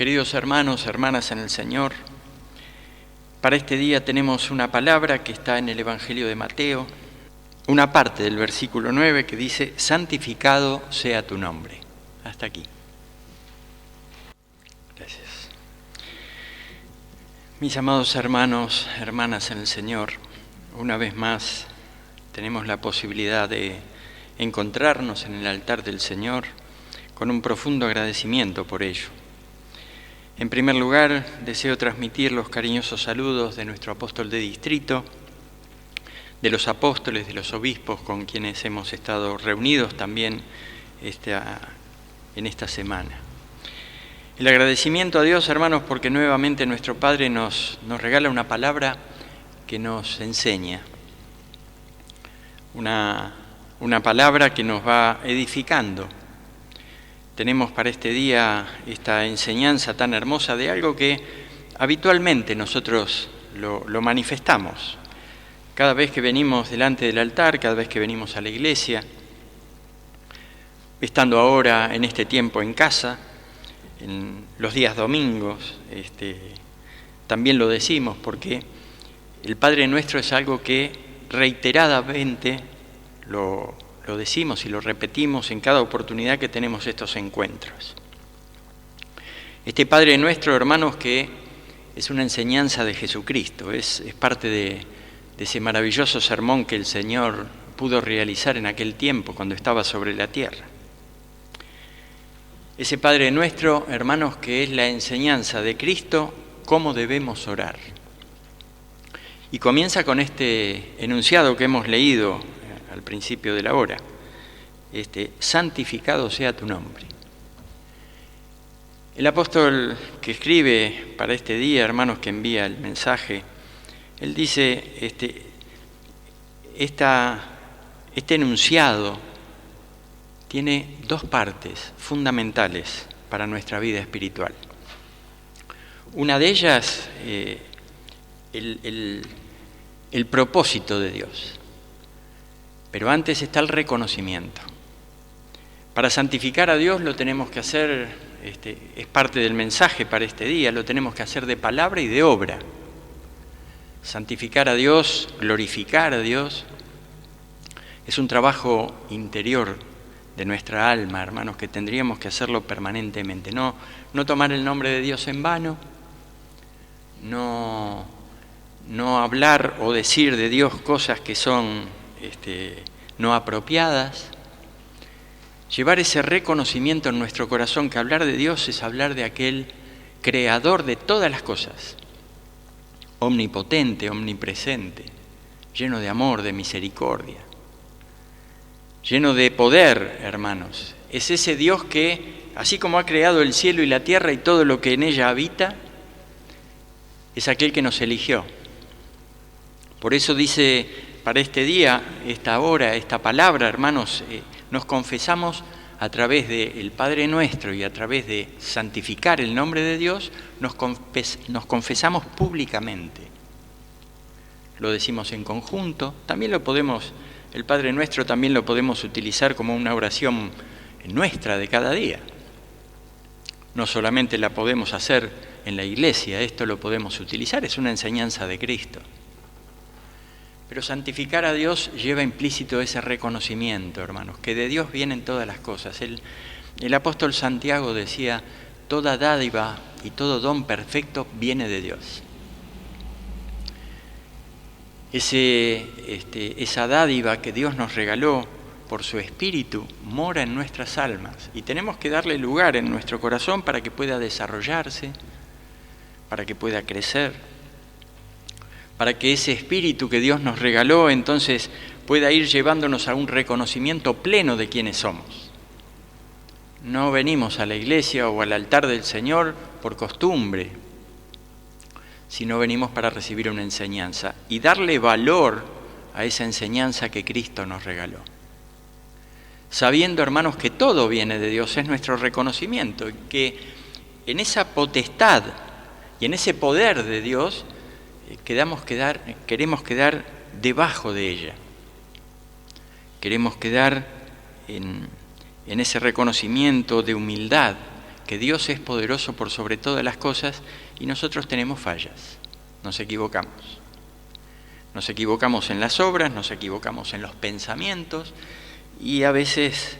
Queridos hermanos, hermanas en el Señor, para este día tenemos una palabra que está en el Evangelio de Mateo, una parte del versículo 9 que dice: santificado sea tu nombre. Hasta aquí. Gracias. Mis amados hermanos, hermanas en el Señor, una vez más tenemos la posibilidad de encontrarnos en el altar del Señor con un profundo agradecimiento por ello. En primer lugar, deseo transmitir los cariñosos saludos de nuestro apóstol de distrito, de los apóstoles, de los obispos con quienes hemos estado reunidos también en esta semana. El agradecimiento a Dios, hermanos, porque nuevamente nuestro Padre nos regala una palabra que nos enseña, una palabra que nos va edificando. Tenemos para este día esta enseñanza tan hermosa de algo que habitualmente nosotros lo manifestamos. Cada vez que venimos delante del altar, cada vez que venimos a la iglesia, estando ahora en este tiempo en casa, en los días domingos, también lo decimos porque el Padre Nuestro es algo que reiteradamente lo decimos y lo repetimos en cada oportunidad que tenemos estos encuentros. Este Padre Nuestro, hermanos, que es una enseñanza de Jesucristo, es parte de ese maravilloso sermón que el Señor pudo realizar en aquel tiempo cuando estaba sobre la tierra. Ese Padre Nuestro, hermanos, que es la enseñanza de Cristo, cómo debemos orar. Y comienza con este enunciado que hemos leído al principio de la hora: santificado sea tu nombre. El apóstol que escribe para este día, hermanos, que envía el mensaje, él dice, este enunciado tiene dos partes fundamentales para nuestra vida espiritual. Una de ellas, el propósito de Dios. Pero antes está el reconocimiento. Para santificar a Dios lo tenemos que hacer, es parte del mensaje para este día, lo tenemos que hacer de palabra y de obra. Santificar a Dios, glorificar a Dios, es un trabajo interior de nuestra alma, hermanos, que tendríamos que hacerlo permanentemente. No tomar el nombre de Dios en vano, no hablar o decir de Dios cosas que son no apropiadas. Llevar ese reconocimiento en nuestro corazón, que hablar de Dios es hablar de aquel creador de todas las cosas, omnipotente, omnipresente, lleno de amor, de misericordia, lleno de poder, hermanos. Es ese Dios que, así como ha creado el cielo y la tierra y todo lo que en ella habita, es aquel que nos eligió. Por eso dice para este día, esta hora, esta palabra, hermanos, nos confesamos a través del Padre Nuestro y a través de santificar el nombre de Dios, nos confesamos públicamente. Lo decimos en conjunto, también el Padre Nuestro también lo podemos utilizar como una oración nuestra de cada día. No solamente la podemos hacer en la iglesia, esto lo podemos utilizar, es una enseñanza de Cristo. Pero santificar a Dios lleva implícito ese reconocimiento, hermanos, que de Dios vienen todas las cosas. El apóstol Santiago decía: toda dádiva y todo don perfecto viene de Dios. Esa dádiva que Dios nos regaló por su Espíritu mora en nuestras almas y tenemos que darle lugar en nuestro corazón para que pueda desarrollarse, para que pueda crecer, para que ese Espíritu que Dios nos regaló entonces pueda ir llevándonos a un reconocimiento pleno de quiénes somos. No venimos a la iglesia o al altar del Señor por costumbre, sino venimos para recibir una enseñanza y darle valor a esa enseñanza que Cristo nos regaló. Sabiendo, hermanos, que todo viene de Dios, es nuestro reconocimiento, y que en esa potestad y en ese poder de Dios queremos quedar debajo de ella. Queremos quedar en ese reconocimiento de humildad que Dios es poderoso por sobre todas las cosas y nosotros tenemos fallas, nos equivocamos. Nos equivocamos en las obras, nos equivocamos en los pensamientos y a veces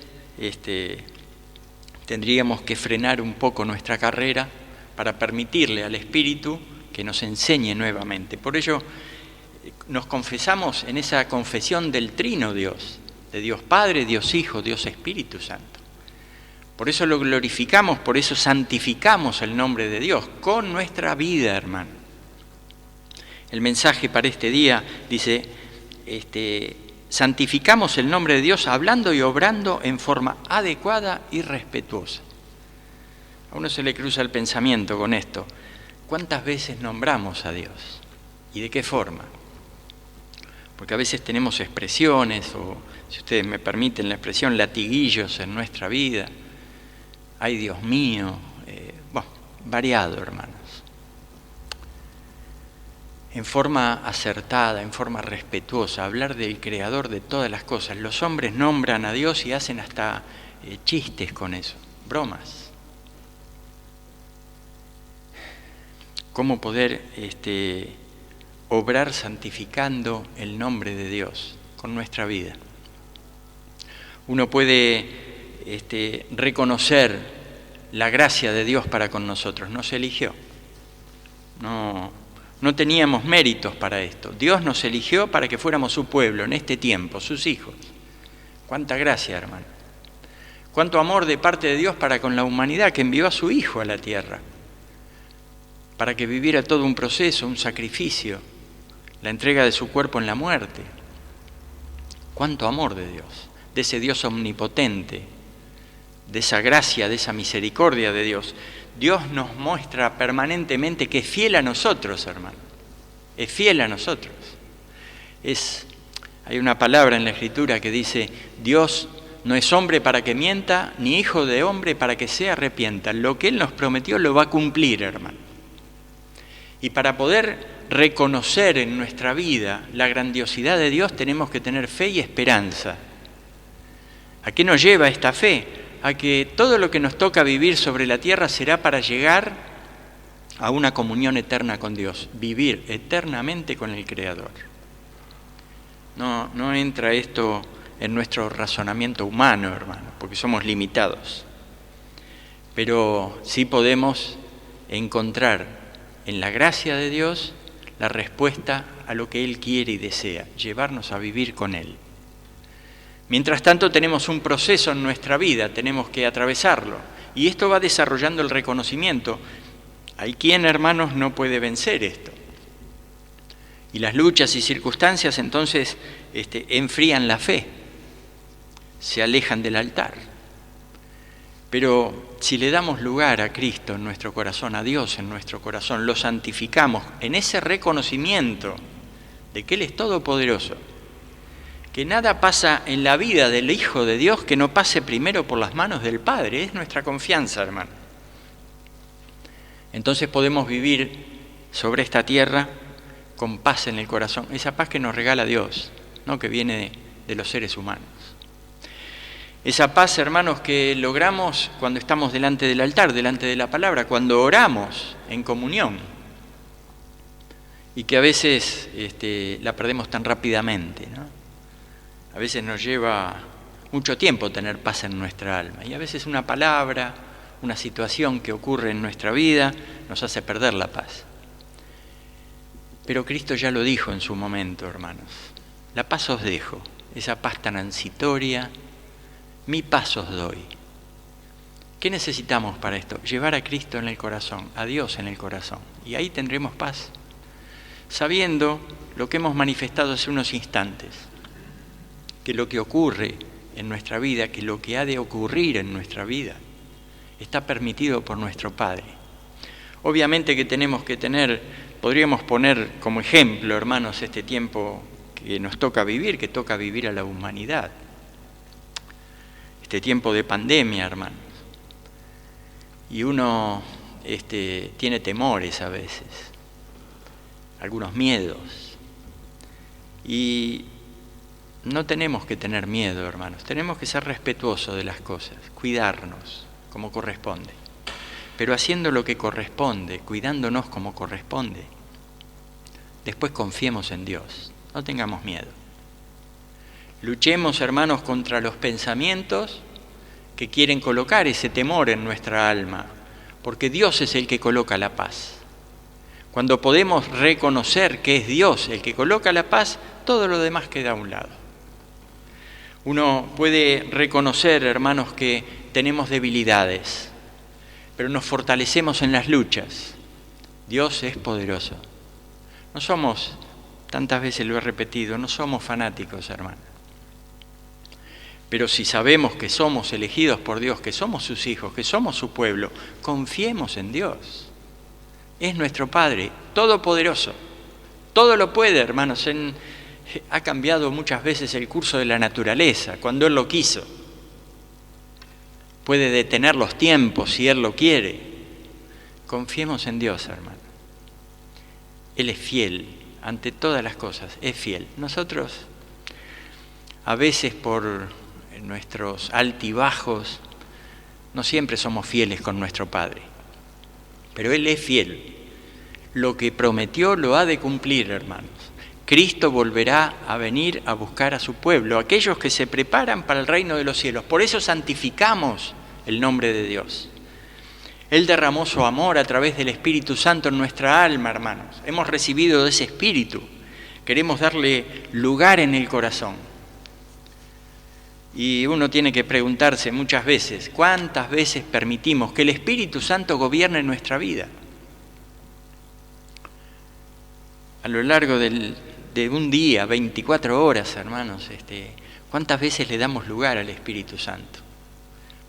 tendríamos que frenar un poco nuestra carrera para permitirle al Espíritu que nos enseñe nuevamente. Por ello nos confesamos en esa confesión del Trino Dios, de Dios Padre, Dios Hijo, Dios Espíritu Santo. Por eso lo glorificamos, por eso santificamos el nombre de Dios con nuestra vida, hermano. El mensaje para este día dice, santificamos el nombre de Dios hablando y obrando en forma adecuada y respetuosa. A uno se le cruza el pensamiento con esto. ¿Cuántas veces nombramos a Dios? ¿Y de qué forma? Porque a veces tenemos expresiones, o si ustedes me permiten la expresión, latiguillos en nuestra vida. Ay, Dios mío, variado, hermanos. En forma acertada, en forma respetuosa, hablar del Creador de todas las cosas. Los hombres nombran a Dios y hacen hasta chistes con eso, bromas. ¿Cómo poder obrar santificando el nombre de Dios con nuestra vida? Uno puede reconocer la gracia de Dios para con nosotros. Nos eligió. No teníamos méritos para esto. Dios nos eligió para que fuéramos su pueblo en este tiempo, sus hijos. Cuánta gracia, hermano. Cuánto amor de parte de Dios para con la humanidad, que envió a su Hijo a la tierra, para que viviera todo un proceso, un sacrificio, la entrega de su cuerpo en la muerte. Cuánto amor de Dios, de ese Dios omnipotente, de esa gracia, de esa misericordia de Dios. Dios nos muestra permanentemente que es fiel a nosotros, hermano. Es fiel a nosotros. Hay una palabra en la Escritura que dice, Dios no es hombre para que mienta, ni hijo de hombre para que se arrepienta. Lo que Él nos prometió lo va a cumplir, hermano. Y para poder reconocer en nuestra vida la grandiosidad de Dios, tenemos que tener fe y esperanza. ¿A qué nos lleva esta fe? A que todo lo que nos toca vivir sobre la tierra será para llegar a una comunión eterna con Dios, vivir eternamente con el Creador. No entra esto en nuestro razonamiento humano, hermano, porque somos limitados. Pero sí podemos encontrar en la gracia de Dios la respuesta a lo que Él quiere y desea, llevarnos a vivir con Él. Mientras tanto tenemos un proceso en nuestra vida, tenemos que atravesarlo. Y esto va desarrollando el reconocimiento. Hay quien, hermanos, no puede vencer esto. Y las luchas y circunstancias entonces enfrían la fe, se alejan del altar. Pero si le damos lugar a Cristo en nuestro corazón, a Dios en nuestro corazón, lo santificamos en ese reconocimiento de que Él es todopoderoso, que nada pasa en la vida del Hijo de Dios que no pase primero por las manos del Padre. Es nuestra confianza, hermano. Entonces podemos vivir sobre esta tierra con paz en el corazón. Esa paz que nos regala Dios, no que viene de los seres humanos. Esa paz, hermanos, que logramos cuando estamos delante del altar, delante de la palabra, cuando oramos en comunión. Y que a veces la perdemos tan rápidamente, ¿no? A veces nos lleva mucho tiempo tener paz en nuestra alma y a veces una palabra, una situación que ocurre en nuestra vida nos hace perder la paz. Pero Cristo ya lo dijo en su momento, hermanos. La paz os dejo, esa paz transitoria, mi paz os doy. ¿Qué necesitamos para esto? Llevar a Cristo en el corazón, a Dios en el corazón. Y ahí tendremos paz, sabiendo lo que hemos manifestado hace unos instantes, que lo que ocurre en nuestra vida, que lo que ha de ocurrir en nuestra vida, está permitido por nuestro Padre. Obviamente que tenemos que podríamos poner como ejemplo, hermanos, este tiempo que nos toca vivir, que toca vivir a la humanidad. Este tiempo de pandemia, hermanos. Y uno tiene temores a veces, algunos miedos. Y no tenemos que tener miedo, hermanos. Tenemos que ser respetuosos de las cosas, cuidarnos como corresponde. pero haciendo lo que corresponde, cuidándonos como corresponde. Después confiemos en Dios, no tengamos miedo. Luchemos, hermanos, contra los pensamientos que quieren colocar ese temor en nuestra alma, porque Dios es el que coloca la paz. Cuando podemos reconocer que es Dios el que coloca la paz, todo lo demás queda a un lado. Uno puede reconocer, hermanos, que tenemos debilidades, pero nos fortalecemos en las luchas. Dios es poderoso. No somos, tantas veces lo he repetido, no somos fanáticos, hermanos. Pero si sabemos que somos elegidos por Dios, que somos sus hijos, que somos su pueblo, confiemos en Dios. Es nuestro Padre, todopoderoso. Todo lo puede, hermanos. Ha cambiado muchas veces el curso de la naturaleza, cuando Él lo quiso. Puede detener los tiempos si Él lo quiere. Confiemos en Dios, hermano. Él es fiel, ante todas las cosas, es fiel. Nosotros, a veces por nuestros altibajos, no siempre somos fieles con nuestro Padre. Pero Él es fiel. Lo que prometió lo ha de cumplir, hermanos. Cristo volverá a venir a buscar a su pueblo, aquellos que se preparan para el reino de los cielos. Por eso santificamos el nombre de Dios. Él derramó su amor a través del Espíritu Santo en nuestra alma, hermanos. Hemos recibido de ese Espíritu. Queremos darle lugar en el corazón. Y uno tiene que preguntarse muchas veces, ¿cuántas veces permitimos que el Espíritu Santo gobierne nuestra vida? A lo largo de un día, 24 horas, hermanos, ¿cuántas veces le damos lugar al Espíritu Santo?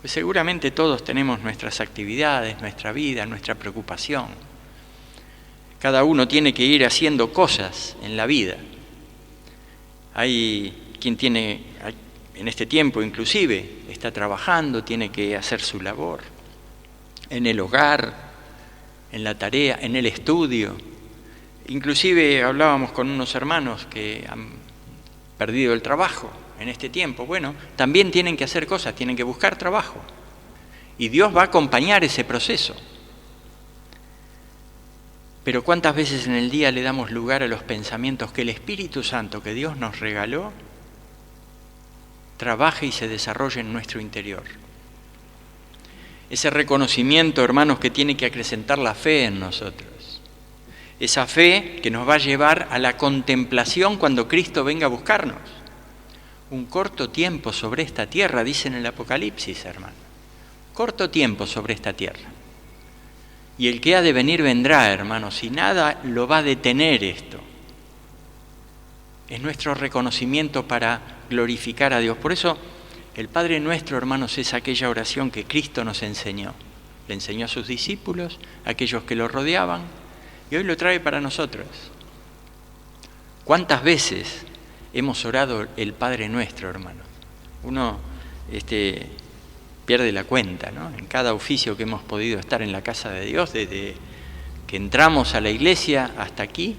Pues seguramente todos tenemos nuestras actividades, nuestra vida, nuestra preocupación. Cada uno tiene que ir haciendo cosas en la vida. Hay quien tiene, en este tiempo inclusive, está trabajando, tiene que hacer su labor, en el hogar, en la tarea, en el estudio. Inclusive hablábamos con unos hermanos que han perdido el trabajo en este tiempo. Bueno, también tienen que hacer cosas, tienen que buscar trabajo. Y Dios va a acompañar ese proceso. Pero ¿cuántas veces en el día le damos lugar a los pensamientos que el Espíritu Santo que Dios nos regaló trabaje y se desarrolle en nuestro interior? Ese reconocimiento, hermanos, que tiene que acrecentar la fe en nosotros. Esa fe que nos va a llevar a la contemplación cuando Cristo venga a buscarnos. Un corto tiempo sobre esta tierra, dice en el Apocalipsis, hermano. Corto tiempo sobre esta tierra. Y el que ha de venir vendrá, hermanos, y nada lo va a detener esto. Es nuestro reconocimiento para glorificar a Dios. Por eso, el Padre Nuestro, hermanos, es aquella oración que Cristo nos enseñó. Le enseñó a sus discípulos, a aquellos que lo rodeaban, y hoy lo trae para nosotros. ¿Cuántas veces hemos orado el Padre Nuestro, hermanos? Uno pierde la cuenta, ¿no? En cada oficio que hemos podido estar en la casa de Dios, desde que entramos a la iglesia hasta aquí,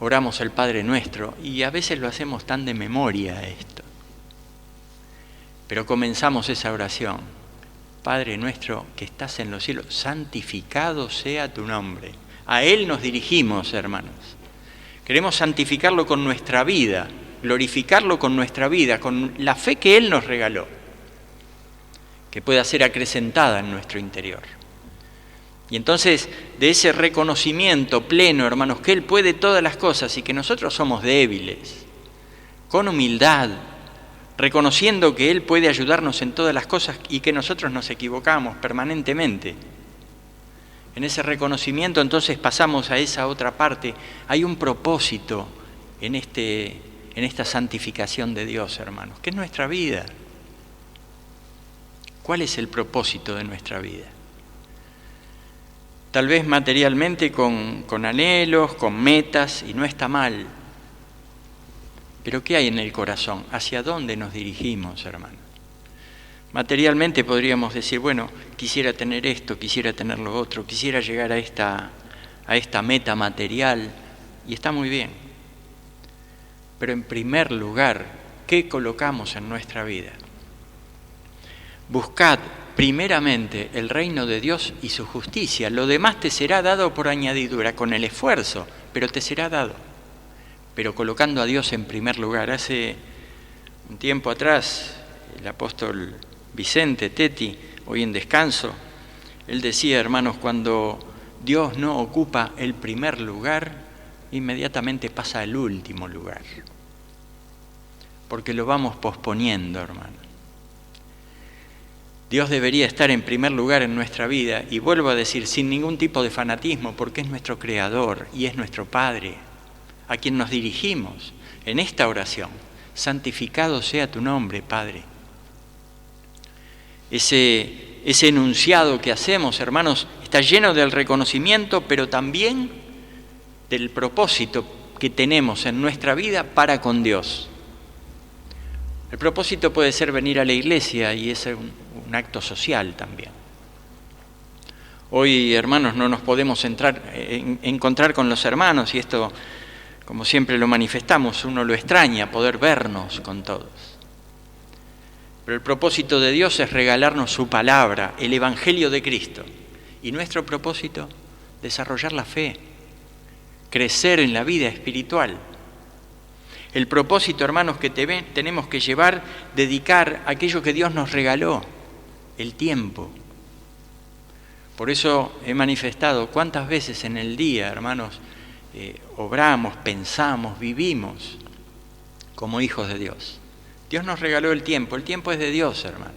oramos al Padre Nuestro y a veces lo hacemos tan de memoria esto. Pero comenzamos esa oración. Padre Nuestro que estás en los cielos, santificado sea tu nombre. A Él nos dirigimos, hermanos. Queremos santificarlo con nuestra vida, glorificarlo con nuestra vida, con la fe que Él nos regaló, que pueda ser acrecentada en nuestro interior. Y entonces, de ese reconocimiento pleno, hermanos, que Él puede todas las cosas y que nosotros somos débiles, con humildad, reconociendo que Él puede ayudarnos en todas las cosas y que nosotros nos equivocamos permanentemente. En ese reconocimiento entonces pasamos a esa otra parte. Hay un propósito en esta santificación de Dios, hermanos, que es nuestra vida. ¿Cuál es el propósito de nuestra vida? Tal vez materialmente con anhelos, con metas, y no está mal. Pero ¿qué hay en el corazón? ¿Hacia dónde nos dirigimos, hermanos? Materialmente podríamos decir, bueno, quisiera tener esto, quisiera tener lo otro, quisiera llegar a esta meta material, y está muy bien. Pero en primer lugar, ¿qué colocamos en nuestra vida? Buscad primeramente el reino de Dios y su justicia. Lo demás te será dado por añadidura, con el esfuerzo, pero te será dado. Pero colocando a Dios en primer lugar. Hace un tiempo atrás, el apóstol Vicente Tetti, hoy en descanso, él decía, hermanos, cuando Dios no ocupa el primer lugar, inmediatamente pasa al último lugar. Porque lo vamos posponiendo, hermanos. Dios debería estar en primer lugar en nuestra vida, y vuelvo a decir, sin ningún tipo de fanatismo, porque es nuestro Creador y es nuestro Padre, a quien nos dirigimos en esta oración. Santificado sea tu nombre, Padre. Ese enunciado que hacemos, hermanos, está lleno del reconocimiento, pero también del propósito que tenemos en nuestra vida para con Dios. El propósito puede ser venir a la iglesia y es un acto social también. Hoy, hermanos, no nos podemos encontrar con los hermanos, y esto, como siempre lo manifestamos, uno lo extraña, poder vernos con todos. Pero el propósito de Dios es regalarnos su palabra, el Evangelio de Cristo. Y nuestro propósito, desarrollar la fe, crecer en la vida espiritual. El propósito, hermanos, que tenemos que llevar, dedicar aquello que Dios nos regaló, el tiempo. Por eso he manifestado cuántas veces en el día, hermanos, obramos, pensamos, vivimos como hijos de Dios. Dios nos regaló el tiempo es de Dios, hermano.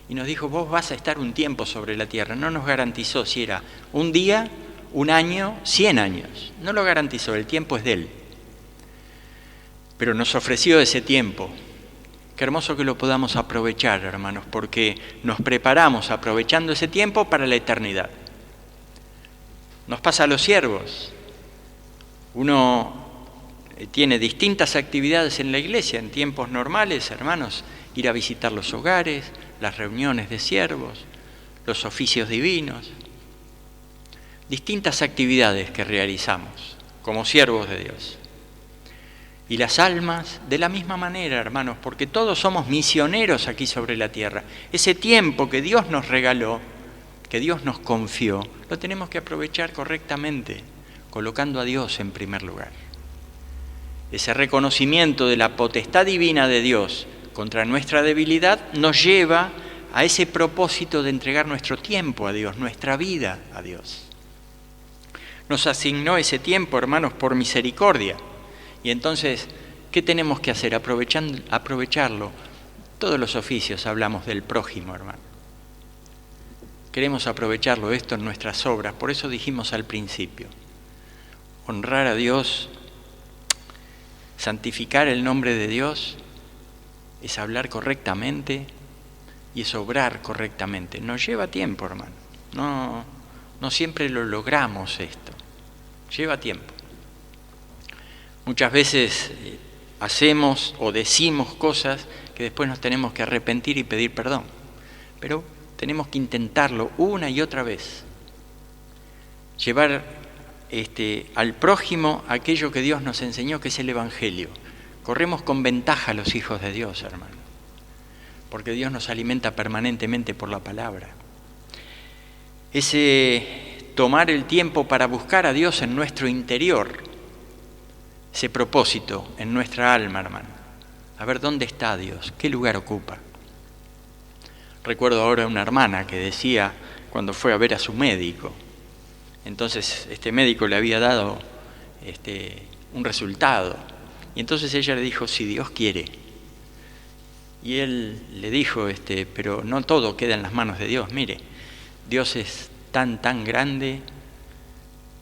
Y nos dijo, vos vas a estar un tiempo sobre la tierra. No nos garantizó si era un día, un año, 100 años. No lo garantizó, el tiempo es de Él. Pero nos ofreció ese tiempo. Qué hermoso que lo podamos aprovechar, hermanos, porque nos preparamos aprovechando ese tiempo para la eternidad. Nos pasa a los siervos. Uno tiene distintas actividades en la iglesia, en tiempos normales, hermanos, ir a visitar los hogares, las reuniones de siervos, los oficios divinos, distintas actividades que realizamos como siervos de Dios. Y las almas, de la misma manera, hermanos, porque todos somos misioneros aquí sobre la tierra. Ese tiempo que Dios nos regaló, que Dios nos confió, lo tenemos que aprovechar correctamente, colocando a Dios en primer lugar. Ese reconocimiento de la potestad divina de Dios contra nuestra debilidad nos lleva a ese propósito de entregar nuestro tiempo a Dios, nuestra vida a Dios. Nos asignó ese tiempo, hermanos, por misericordia. Y entonces, ¿qué tenemos que hacer? Aprovecharlo. Todos los oficios hablamos del prójimo, hermano. Queremos aprovecharlo esto en nuestras obras. Por eso dijimos al principio, honrar a Dios, santificar el nombre de Dios, es hablar correctamente y es obrar correctamente. Nos lleva tiempo, hermano. No siempre lo logramos esto. Lleva tiempo. Muchas veces hacemos o decimos cosas que después nos tenemos que arrepentir y pedir perdón. Pero tenemos que intentarlo una y otra vez. Llevar al prójimo aquello que Dios nos enseñó, que es el Evangelio. Corremos con ventaja los hijos de Dios, hermano. Porque Dios nos alimenta permanentemente por la palabra. Ese tomar el tiempo para buscar a Dios en nuestro interior, ese propósito en nuestra alma, hermano. A ver, ¿dónde está Dios? ¿Qué lugar ocupa? Recuerdo ahora una hermana que decía, cuando fue a ver a su médico, entonces este médico le había dado un resultado, y entonces ella le dijo, si Dios quiere. Y él le dijo, pero no todo queda en las manos de Dios. Mire, Dios es tan grande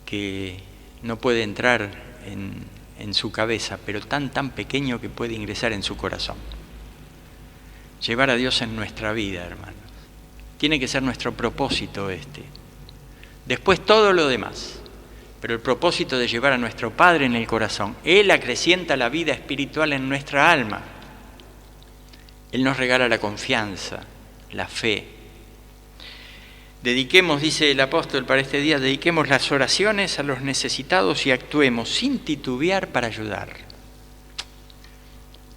que no puede entrar en su cabeza, pero tan pequeño que puede ingresar en su corazón. Llevar a Dios en nuestra vida, hermanos. Tiene que ser nuestro propósito Después todo lo demás, pero el propósito de llevar a nuestro Padre en el corazón. Él acrecienta la vida espiritual en nuestra alma. Él nos regala la confianza, la fe. Dediquemos, dice el apóstol para este día, dediquemos las oraciones a los necesitados y actuemos sin titubear para ayudar.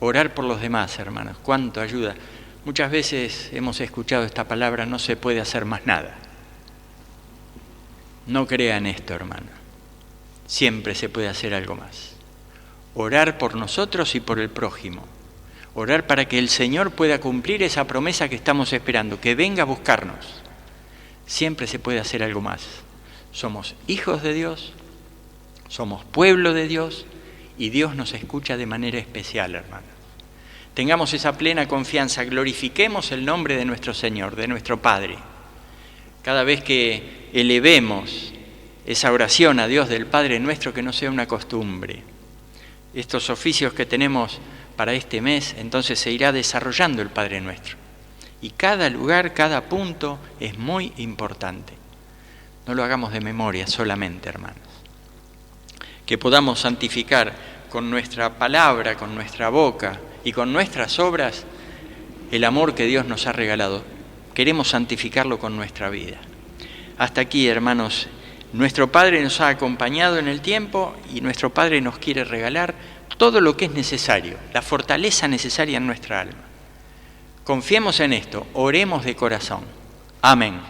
Orar por los demás, hermanos, cuánto ayuda. Muchas veces hemos escuchado esta palabra, no se puede hacer más nada. No crean esto, hermano. Siempre se puede hacer algo más. Orar por nosotros y por el prójimo. Orar para que el Señor pueda cumplir esa promesa que estamos esperando, que venga a buscarnos. Siempre se puede hacer algo más. Somos hijos de Dios, somos pueblo de Dios y Dios nos escucha de manera especial, hermanos. Tengamos esa plena confianza, glorifiquemos el nombre de nuestro Señor, de nuestro Padre. Cada vez que elevemos esa oración a Dios del Padre nuestro, que no sea una costumbre. Estos oficios que tenemos para este mes, entonces se irá desarrollando el Padre Nuestro. Y cada lugar, cada punto es muy importante. No lo hagamos de memoria solamente, hermanos. Que podamos santificar con nuestra palabra, con nuestra boca y con nuestras obras el amor que Dios nos ha regalado. Queremos santificarlo con nuestra vida. Hasta aquí, hermanos, nuestro Padre nos ha acompañado en el tiempo y nuestro Padre nos quiere regalar todo lo que es necesario, la fortaleza necesaria en nuestra alma. Confiemos en esto, oremos de corazón. Amén.